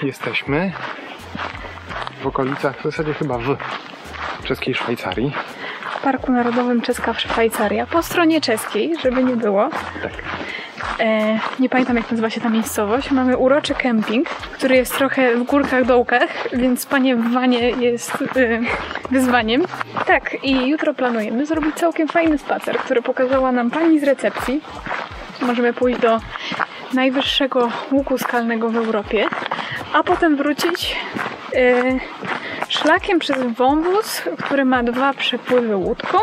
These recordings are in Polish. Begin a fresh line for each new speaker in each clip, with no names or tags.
jesteśmy w okolicach, w zasadzie chyba w czeskiej Szwajcarii.
W Parku Narodowym Czeska Szwajcaria, po stronie czeskiej, żeby nie było.
Tak.
Nie pamiętam, jak nazywa się ta miejscowość. Mamy uroczy kemping, który jest trochę w górkach, dołkach, więc spanie w wanie jest wyzwaniem. Tak, i jutro planujemy zrobić całkiem fajny spacer, który pokazała nam pani z recepcji. Możemy pójść do najwyższego łuku skalnego w Europie, a potem wrócić szlakiem przez wąwóz, który ma 2 przepływy łódką.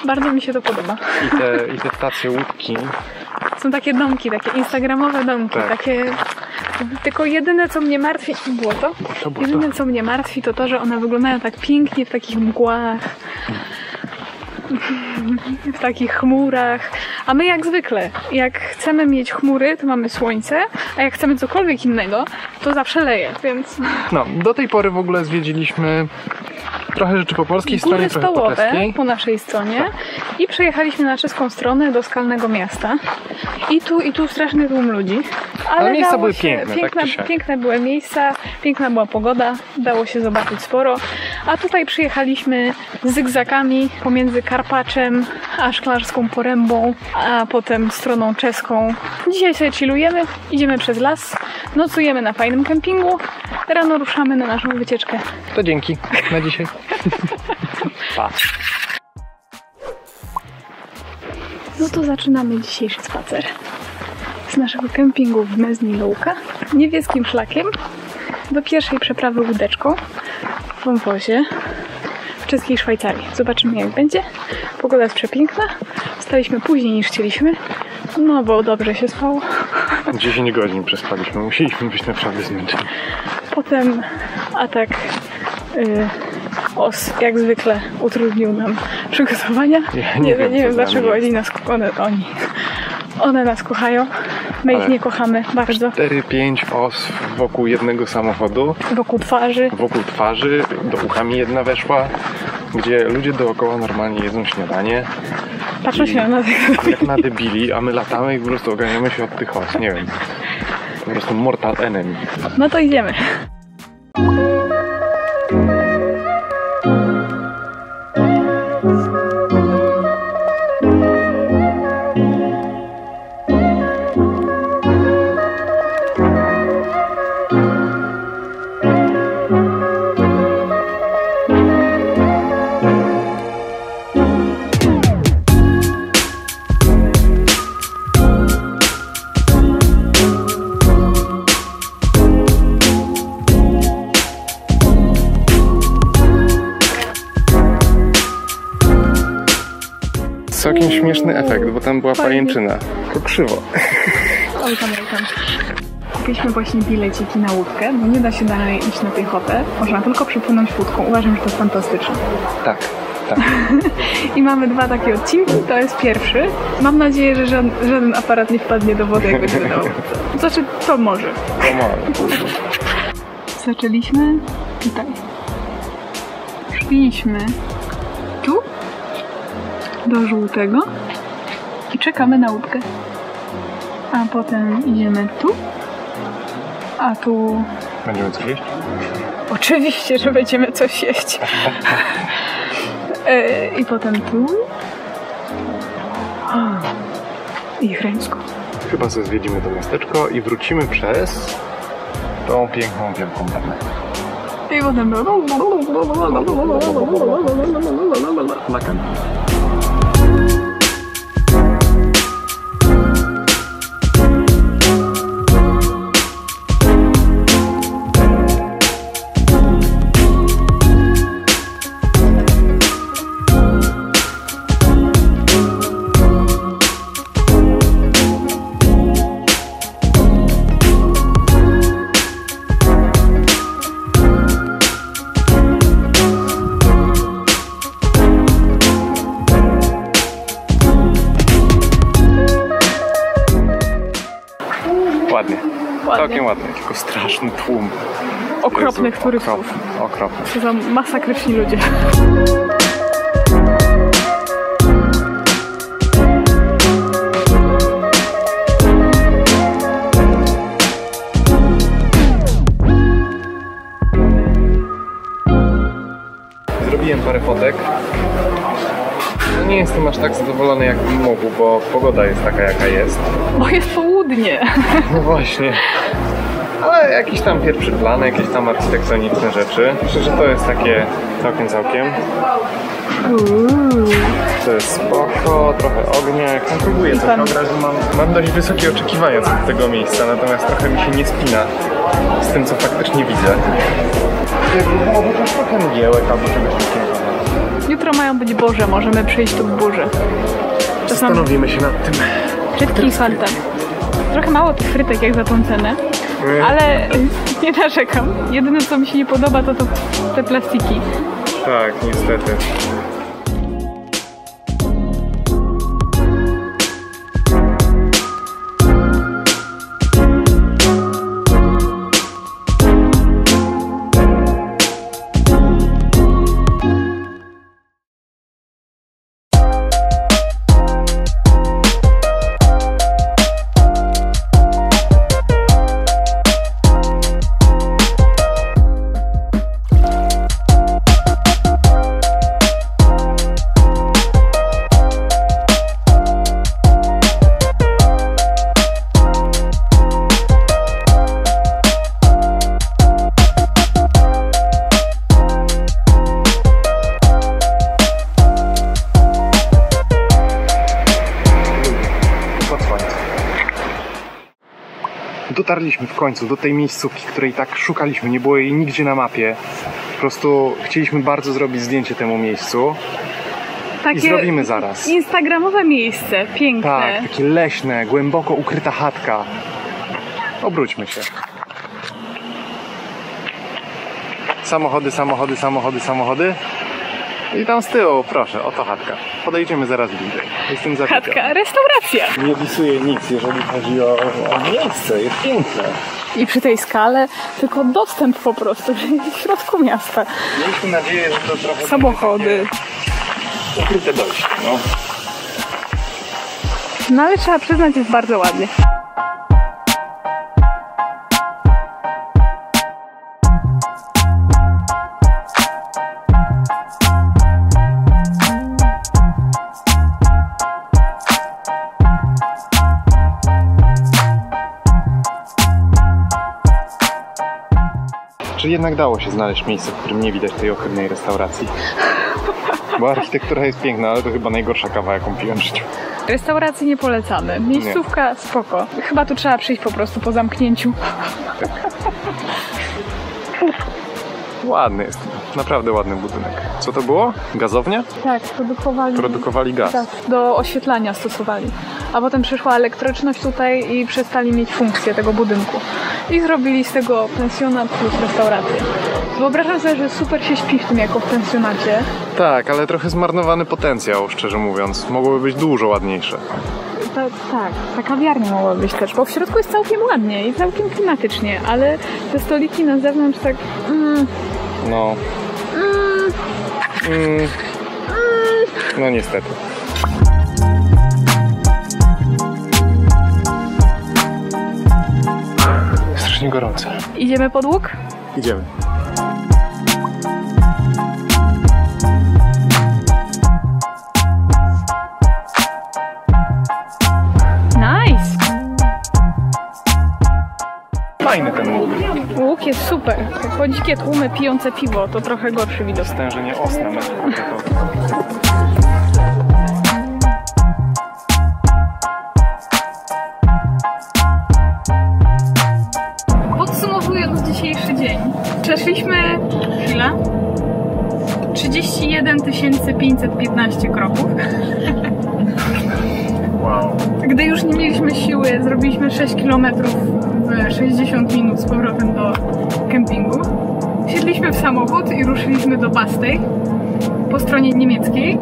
Bardzo mi się to podoba.
I te stacje łódki.
Są takie domki, takie instagramowe domki,
tak.
Takie... Tylko jedyne, co mnie martwi... Jedyne, co mnie martwi, to to, że one wyglądają tak pięknie w takich mgłach. W takich chmurach. A my jak zwykle, jak chcemy mieć chmury, to mamy słońce, a jak chcemy cokolwiek innego, to zawsze leje, więc...
No, do tej pory w ogóle zwiedziliśmy trochę rzeczy po polskiej stronie,
Góry
trochę po
stołowe
czeskiej.
po naszej stronie i przejechaliśmy na czeską stronę do skalnego miasta. I tu straszny tłum ludzi. Ale
miejsca były piękne,
piękne były miejsca, piękna była pogoda, dało się zobaczyć sporo. A tutaj przyjechaliśmy zygzakami pomiędzy Karpaczem a Szklarską Porębą, a potem stroną czeską. Dzisiaj sobie chillujemy, idziemy przez las, nocujemy na fajnym kempingu, rano ruszamy na naszą wycieczkę.
To dzięki na dzisiaj. Pa.
No to zaczynamy dzisiejszy spacer z naszego kempingu w Mezní Louka niebieskim szlakiem do pierwszej przeprawy łódeczką w wąwozie w czeskiej Szwajcarii. Zobaczymy, jak będzie. Pogoda jest przepiękna. Wstaliśmy później niż chcieliśmy, no bo dobrze się spało.
10 godzin przespaliśmy, musieliśmy być naprawdę zmęczeni. Potem
atak os, jak zwykle, utrudnił nam przygotowania. Nie wiem dlaczego one nas kochają. My ich nie kochamy bardzo.
4-5 os wokół jednego samochodu.
Wokół twarzy.
Do ucha mi jedna weszła, gdzie ludzie dookoła normalnie jedzą śniadanie.
Patrzą się na tych
jak na debili, a my latamy i po prostu oganiamy się od tych os. Nie wiem. Po prostu mortal enemy.
No to idziemy.
Całkiem śmieszny efekt, bo tam była pajęczyna. To krzywo.
Oj tam. Kupiliśmy właśnie bileciki na łódkę, bo nie da się dalej iść na piechotę. Można tylko przepłynąć łódką. Uważam, że to jest fantastyczne.
Tak.
I mamy 2 takie odcinki, to jest pierwszy. Mam nadzieję, że żaden aparat nie wpadnie do wody, jak będzie dało. Znaczy, to może. Zaczęliśmy tutaj. Szliśmy tu do żółtego i czekamy na łódkę. A potem idziemy tu, a tu...
Będziemy coś jeść?
Oczywiście, że będziemy coś jeść. I potem tu. I Chreńsko.
Chyba sobie zwiedzimy to miasteczko i wrócimy przez tą piękną, wielką bramę.
I potem...
Lakan. Ładnie. Całkiem ładnie, tylko straszny tłum.
Okropnych turystów.
Okropny.
To za masakryczni ludzie.
pogoda jest taka jaka jest.
Bo jest południe.
No właśnie. Ale jakiś tam pierwszy plan, jakieś tam architektoniczne rzeczy. Myślę, że to jest takie całkiem. To jest spoko, trochę ognia. Jak tam próbuję coś od razu mam dość wysokie oczekiwania co do tego miejsca, natomiast trochę mi się nie spina z tym, co faktycznie widzę. Może też trochę mgiełek albo czegoś takiego.
Jutro mają być burze, możemy przyjść tu w burzy.
Zastanowimy się nad tym.
Frytki i fanta. Trochę mało tych frytek jak za tą cenę, ale nie narzekam. Jedyne co mi się nie podoba to te plastiki.
Tak, niestety. Dotarliśmy w końcu do tej miejscówki, której tak szukaliśmy, nie było jej nigdzie na mapie. Po prostu chcieliśmy bardzo zrobić zdjęcie temu miejscu. Takie i zrobimy zaraz.
Instagramowe miejsce, piękne.
Tak, takie leśne, głęboko ukryta chatka. Obróćmy się. Samochody. I tam z tyłu, proszę, oto chatka. Podejdziemy zaraz bliżej. Jestem zawiedziony.
Chatka, restauracja.
Nie wisuję nic, jeżeli chodzi o miejsce, jest piękne.
I przy tej skale tylko dostęp po prostu w środku miasta.
Mieliśmy nadzieję, że to trochę...
Samochody.
Ukryte dojście, no.
No ale trzeba przyznać, jest bardzo ładnie.
Czy jednak dało się znaleźć miejsce, w którym nie widać tej ohydnej restauracji? Bo architektura jest piękna, ale to chyba najgorsza kawa, jaką piłem w życiu.
Restauracji nie polecamy. Miejscówka spoko. Chyba tu trzeba przyjść po prostu po zamknięciu.
Tak. Ładny jest. Naprawdę ładny budynek. Co to było? Gazownia?
Tak,
produkowali gaz.
Tak, do oświetlania stosowali. A potem przyszła elektryczność tutaj i przestali mieć funkcję tego budynku. I zrobili z tego pensjonat plus restaurację. Wyobrażam sobie, że super się śpi w tym jako w pensjonacie.
Tak, ale trochę zmarnowany potencjał, szczerze mówiąc. Mogłoby być dużo ładniejsze.
Tak, ta kawiarnia mogła być też, bo w środku jest całkiem ładnie i całkiem klimatycznie, ale te stoliki na zewnątrz tak...
No. No niestety. Strasznie gorąco.
Idziemy pod łuk?
Idziemy.
Nice!
Fajny ten łuk.
Łuk jest super. Jak dzikie tłumy pijące piwo, to trochę gorszy widok.
Stężenie ostre.
Podsumowując dzisiejszy dzień, przeszliśmy 31 515 kroków.
Wow.
Gdy już nie mieliśmy siły, zrobiliśmy 6 km w 60 minut z powrotem do kempingu. Wsiedliśmy w samochód i ruszyliśmy do Bastej po stronie niemieckiej.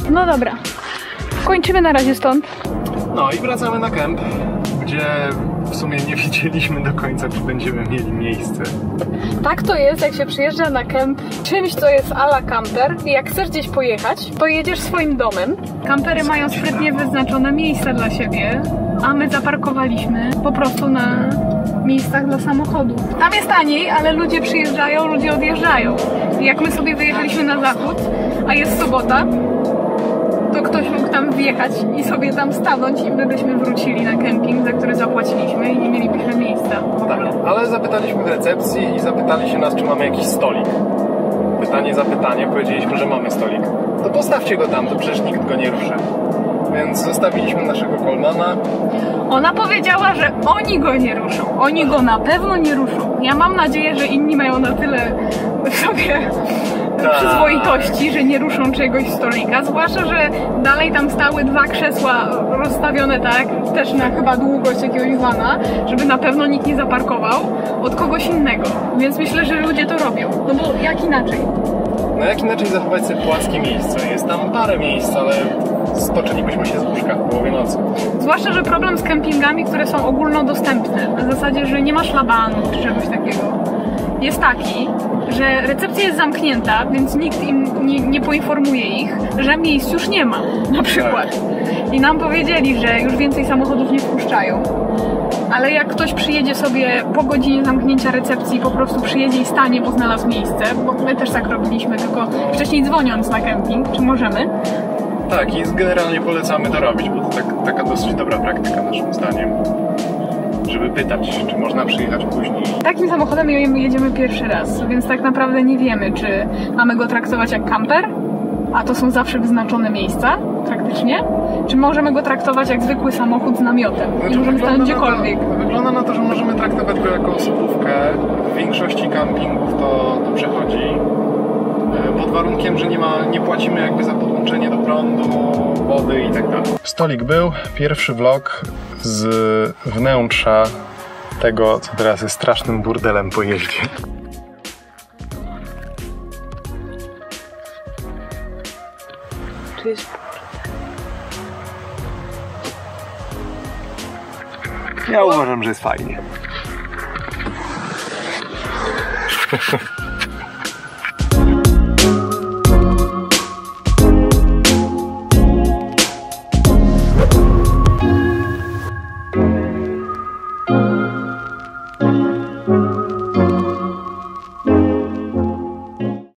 No dobra, kończymy na razie stąd.
No i wracamy na kemp, gdzie w sumie nie wiedzieliśmy do końca, czy będziemy mieli miejsce.
Tak to jest, jak się przyjeżdża na kemp czymś, co jest a la camper i jak chcesz gdzieś pojechać, to jedziesz swoim domem. Kampery mają sprytnie wyznaczone miejsca dla siebie, a my zaparkowaliśmy po prostu na miejscach dla samochodów. Tam jest taniej, ale ludzie przyjeżdżają, ludzie odjeżdżają. I jak my sobie wyjechaliśmy na zachód, a jest sobota, to ktoś mógł tam wjechać i sobie tam stanąć i my byśmy wrócili na kemping, za który zapłaciliśmy i nie mielibyśmy miejsca w ogóle.
Ale zapytaliśmy w recepcji i zapytali się nas, czy mamy jakiś stolik. Pytanie za pytanie, powiedzieliśmy, że mamy stolik. To postawcie go tam, to przecież nikt go nie ruszy. Więc zostawiliśmy naszego Colemana.
Ona powiedziała, że oni go nie ruszą. Oni go na pewno nie ruszą. Ja mam nadzieję, że inni mają na tyle w sobie przyzwoitości, że nie ruszą czegoś stolika. Zwłaszcza, że dalej tam stały 2 krzesła rozstawione tak, też na chyba długość jakiegoś vana, żeby na pewno nikt nie zaparkował od kogoś innego. Więc myślę, że ludzie to robią. No bo jak inaczej?
No jak inaczej zachować sobie płaskie miejsce? Jest tam parę miejsc, ale stoczylibyśmy się z łóżka w połowie nocy.
Zwłaszcza, że problem z kempingami, które są ogólnodostępne, na zasadzie, że nie ma szlabanu czy czegoś takiego, jest taki, że recepcja jest zamknięta, więc nikt im nie poinformuje ich, że miejsc już nie ma, na przykład. I nam powiedzieli, że już więcej samochodów nie wpuszczają. Ale jak ktoś przyjedzie sobie po godzinie zamknięcia recepcji, po prostu przyjedzie i stanie, bo znalazł miejsce, bo my też tak robiliśmy, tylko wcześniej dzwoniąc na kemping, czy możemy.
Tak, i generalnie polecamy to robić, bo to taka dosyć dobra praktyka naszym zdaniem. Żeby pytać, czy można przyjechać później.
Takim samochodem jedziemy pierwszy raz, więc tak naprawdę nie wiemy, czy mamy go traktować jak kamper, a to są zawsze wyznaczone miejsca, praktycznie, czy możemy go traktować jak zwykły samochód z namiotem i możemy stanąć gdziekolwiek.
Wygląda na to, że możemy traktować go jako osobówkę. W większości kampingów to przechodzi. Pod warunkiem, że nie płacimy jakby za podłączenie do prądu, wody i tak dalej. Stolik był, pierwszy vlog z wnętrza tego, co teraz jest strasznym burdelem po jeździe.
Tu jest...
Ja uważam, że jest fajnie.